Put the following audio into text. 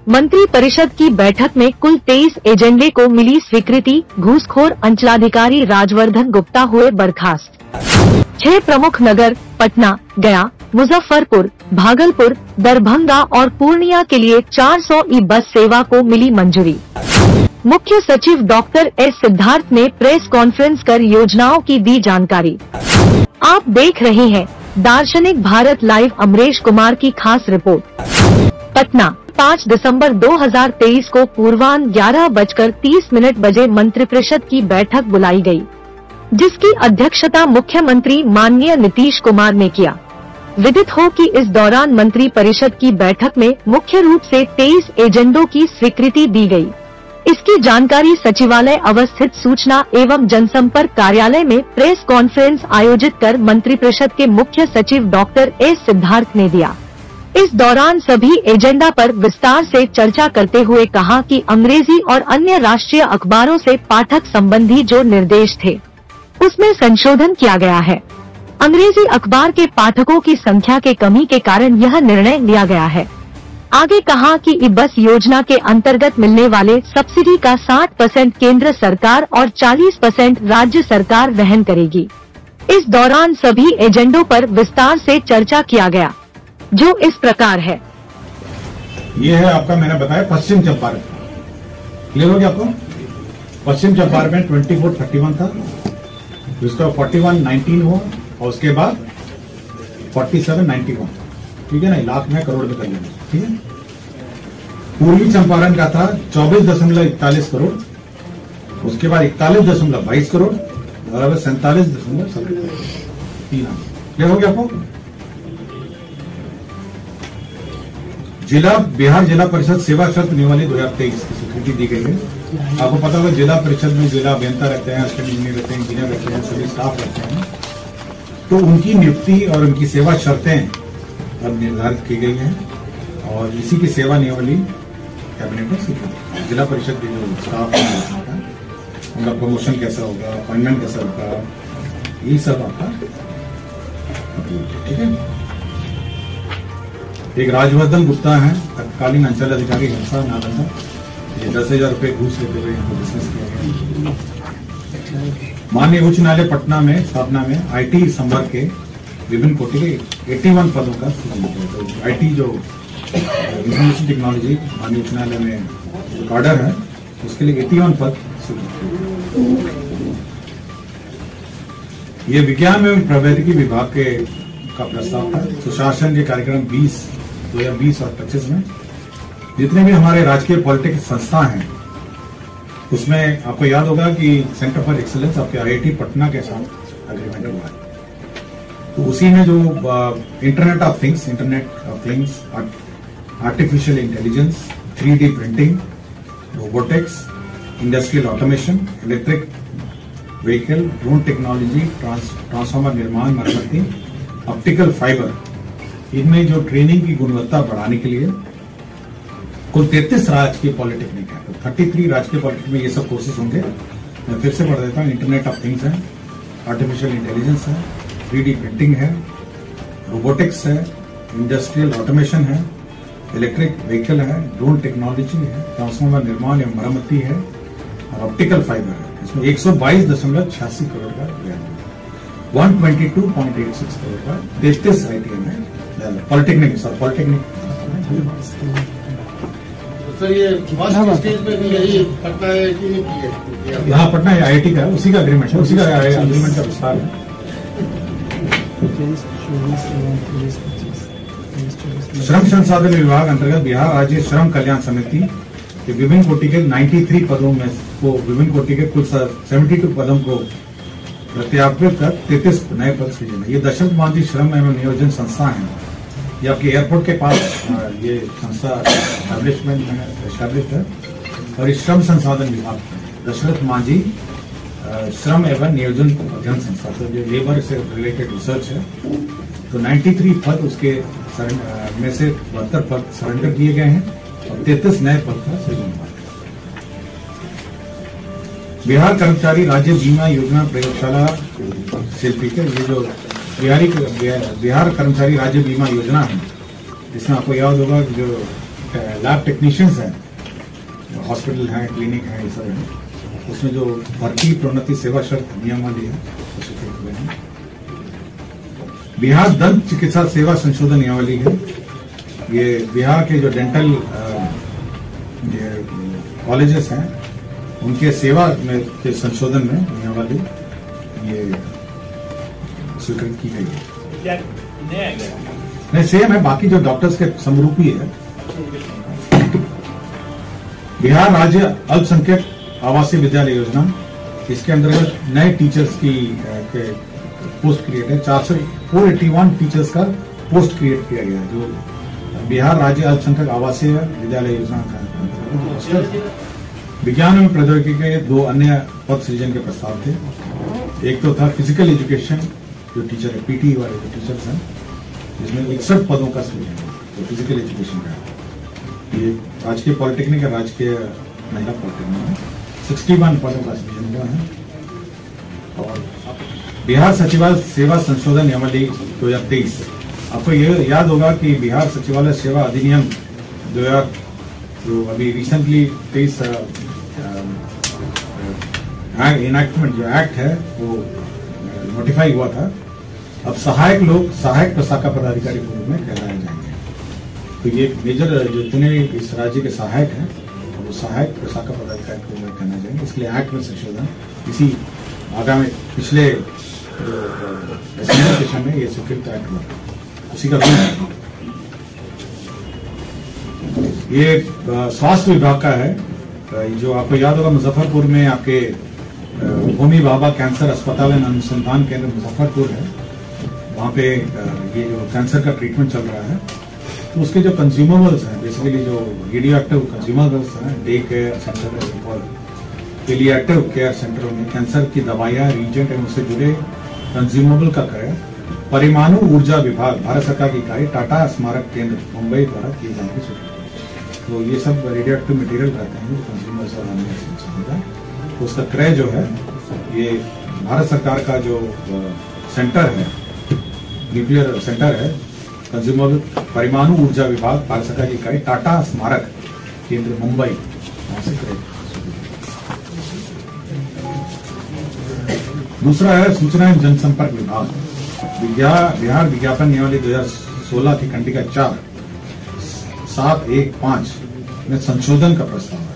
मंत्री परिषद की बैठक में कुल 23 एजेंडे को मिली स्वीकृति। घूसखोर अंचलाधिकारी राजवर्धन गुप्ता हुए बर्खास्त। 6 प्रमुख नगर पटना, गया, मुजफ्फरपुर, भागलपुर, दरभंगा और पूर्णिया के लिए 400 ई बस सेवा को मिली मंजूरी। मुख्य सचिव डॉक्टर एस सिद्धार्थ ने प्रेस कॉन्फ्रेंस कर योजनाओं की दी जानकारी। आप देख रहे हैं दार्शनिक भारत लाइव। अमरेश कुमार की खास रिपोर्ट। पटना 5 दिसंबर 2023 को पूर्वाह्न 11:30 बजे मंत्रिपरिषद की बैठक बुलाई गई, जिसकी अध्यक्षता मुख्यमंत्री माननीय नीतीश कुमार ने किया। विदित हो कि इस दौरान मंत्री परिषद की बैठक में मुख्य रूप से 23 एजेंडों की स्वीकृति दी गई। इसकी जानकारी सचिवालय अवस्थित सूचना एवं जनसंपर्क कार्यालय में प्रेस कॉन्फ्रेंस आयोजित कर मंत्रिपरिषद के मुख्य सचिव डॉक्टर एस सिद्धार्थ ने दिया। इस दौरान सभी एजेंडा पर विस्तार से चर्चा करते हुए कहा कि अंग्रेजी और अन्य राष्ट्रीय अखबारों से पाठक संबंधी जो निर्देश थे, उसमें संशोधन किया गया है। अंग्रेजी अखबार के पाठकों की संख्या के कमी के कारण यह निर्णय लिया गया है। आगे कहा कि ई बस योजना के अंतर्गत मिलने वाले सब्सिडी का 60% केंद्र सरकार और 40% राज्य सरकार वहन करेगी। इस दौरान सभी एजेंडों पर विस्तार से चर्चा किया गया, जो इस प्रकार है। ये है आपका, मैंने बताया पश्चिम चंपारण। क्लियर हो गया आपको? पश्चिम चंपारण में 2431 था, जिसका 4119 हुआ और उसके बाद 4791। ठीक है ना, लाख में करोड़ में कर लेंगे। ठीक है। पूर्वी चंपारण का था 24.41 करोड़, उसके बाद 41.22 करोड़ और अब 47.3। क्लियर हो गया आपको? बिहार जिला परिषद सेवा शर्त नियमावली 2023 की स्वीकृति दी गई है। आपको पता होगा जिला परिषद में जिला अभियंता रहते हैं, असिस्टेंट इंजीनियर रहते हैं, इंजीनियर रहते हैं, सभी स्टाफ रहते हैं। तो उनकी नियुक्ति और उनकी सेवा शर्तें अब निर्धारित की गई हैं और इसी की सेवा नियमावली कैबिनेट में स्वीकृति। जिला परिषद के जो स्टाफ है उनका प्रमोशन कैसा होगा, अपॉइंटमेंट कैसा होगा, ये सब आपका। ठीक है। एक राजवर्धन गुप्ता है, तत्कालीन अंचल अधिकारी हिंसा नालंदा। ये 10,000 रुपए घूस लेते हुए इनको डिसमिस किया गया। माननीय उच्च न्यायालय पटना में स्थापना में IT संवर्ग के विभिन्न कोटि के 81 पदों का सृजन किया। तो IT जो इंफॉर्मेशन टेक्नोलॉजी माननीय उच्च न्यायालय में जो कार्डर है, उसके लिए 81 पद सृजन किए। ये विज्ञान एवं प्रौद्योगिकी विभाग के का प्रस्ताव था। सुशासन के कार्यक्रम 2020 और 25 में जितने भी हमारे राजकीय पॉलिटेक्निक संस्था हैं, उसमें आपको याद होगा कि सेंटर फॉर एक्सीलेंस आपके IIT पटना के साथ एग्रीमेंट हुआ है। तो उसी में जो internet of things, artificial intelligence, 3D printing, robotics, industrial automation, electric vehicle, drone technology, transformer निर्माण, मरम्मती, ऑप्टिकल फाइबर, इनमें जो ट्रेनिंग की गुणवत्ता बढ़ाने के लिए कुल 33 राजकीय पॉलिटेक्निक है। तो 33 राजकीय पॉलिटेक्निक में ये सब कोर्सेज होंगे। मैं फिर से पढ़ देता हूँ। इंटरनेट ऑफ थिंग्स है, आर्टिफिशियल इंटेलिजेंस है, 3D प्रिंटिंग है, रोबोटिक्स है, इंडस्ट्रियल ऑटोमेशन है, इलेक्ट्रिक व्हीकल है, ड्रोन टेक्नोलॉजी है, ट्रांसफार्मर निर्माण एवं मरम्मती है और ऑप्टिकल फाइबर है। इसमें 122.86 करोड़ का व्यय, 122.86 करोड़ का 33 ITM है। पॉलिटेक्निक सर, ये स्टेज पे भी यही पटना है कि नहीं की है? यहाँ पटना IIT का है, उसी का अग्रीमेंट है, उसी का अग्रीमेंट का विस्तार है। श्रम संसाधन विभाग अंतर्गत बिहार राज्य श्रम कल्याण समिति के विभिन्न कोटि के 93 पदों में को विभिन्न कोटि के कुल 72 पदों को प्रत्यावर्तित कर 33 नए पद सृजन है। ये दशरथ मांझी श्रम एवं नियोजन संस्था है। ये आपके एयरपोर्ट के पास ये संस्था एस्टैब्लिश्ड है और इस श्रम संसाधन विभाग दशरथ मांझी श्रम एवं नियोजन अध्ययन संस्था, तो जो लेबर से रिलेटेड रिसर्च है। तो 93 पद उसके में से 72 पद सरेंडर किए गए हैं और 33 नए पद का सृजन हुआ है। बिहार कर्मचारी राज्य बीमा योजना प्रयोगशाला शिल्पी के ये जो बिहार कर्मचारी राज्य बीमा योजना है, जिसमें आपको याद होगा जो लैब टेक्नीशियंस हैं, हॉस्पिटल हैं, क्लिनिक हैं, ये सब है, उसमें जो भर्ती प्रोन्नति सेवा शर्त नियमावली है वो स्वीकृत हुए हैं। बिहार दंत चिकित्सा सेवा संशोधन नियमावली है, ये बिहार के जो डेंटल कॉलेजेस हैं उनके सेवा में के संशोधन में नियमावली ये स्वीकृत की गई है। नहीं, सेम है, बाकी जो डॉक्टर्स के समरूपी है। बिहार राज्य अल्पसंख्यक आवासीय विद्यालय योजना, इसके अंतर्गत नए टीचर्स की पोस्ट क्रिएट है, 481 टीचर्स का पोस्ट क्रिएट किया गया है, जो बिहार राज्य अल्पसंख्यक आवासीय विद्यालय योजना का विज्ञान एवं प्रौद्योगिकी के 2 अन्य पद सृजन के प्रस्ताव थे। एक तो था फिजिकल एजुकेशन, जो टीचर है, पीटी वाले जो टीचर्स हैं, जिसमें 61 पदों का सृजन है, तो फिजिकल एजुकेशन का ये राजकीय पॉलिटेक्निक है, राजकीय महिला पॉलिटेक्निक है, 61 पदों का सृजन हुआ है। और बिहार सचिवालय सेवा संशोधन नियमावली 2023, आपको ये याद होगा कि बिहार सचिवालय सेवा अधिनियम 2000 जो अभी रिसेंटली 23 इनैक्टमेंट जो एक्ट है वो नोटिफाई हुआ था। अब सहायक लोग सहायक प्रशाखा पदाधिकारी के रूप में कहलाए जाएंगे। तो ये मेजर जो जितने इस राज्य के सहायक हैं वो सहायक प्रशाखा पदाधिकारी के रूप में कहना जाएंगे। इसलिए एक्ट में संशोधन इसी आगामी पिछले सेशन में ये स्वीकृत एक्ट हुआ, उसी का रूल है। ये स्वास्थ्य विभाग का है, जो आपको याद होगा मुजफ्फरपुर में आपके होमी भाभा कैंसर अस्पताल एवं अनुसंधान केंद्र मुजफ्फरपुर है, वहां पे ये जो कैंसर का ट्रीटमेंट चल रहा है, तो उसके जो कंज्यूमेबल्स हैं, बेसिकली जो रेडियो एक्टिव कंज्यूमेबल्स हैं, डे केयर सेंटर और पेलिएटिव केयर सेंटरों में कैंसर की दवाइयां, रीजेंट एवं उससे जुड़े कंज्यूमेबल का क्रय परमाणु ऊर्जा विभाग भारत सरकार की इकाई टाटा स्मारक केंद्र मुंबई द्वारा किए जाने की स्वीकृति। तो ये सब रेडियो एक्टिव मटेरियल रहते हैं जो कंज्यूमर्स और अन्य होता है, तो उसका क्रय जो है ये भारत सरकार का जो सेंटर है, न्यूक्लियर सेंटर है, कंज्यूमर परमाणु ऊर्जा विभाग भारत सरकार की इकाई टाटा स्मारक केंद्र मुंबई, वहां से क्रय। दूसरा है सूचना एवं जनसंपर्क विभाग, बिहार विज्ञापन नियमावली 2016 की खंडिका 4/715 में संशोधन का प्रस्ताव है।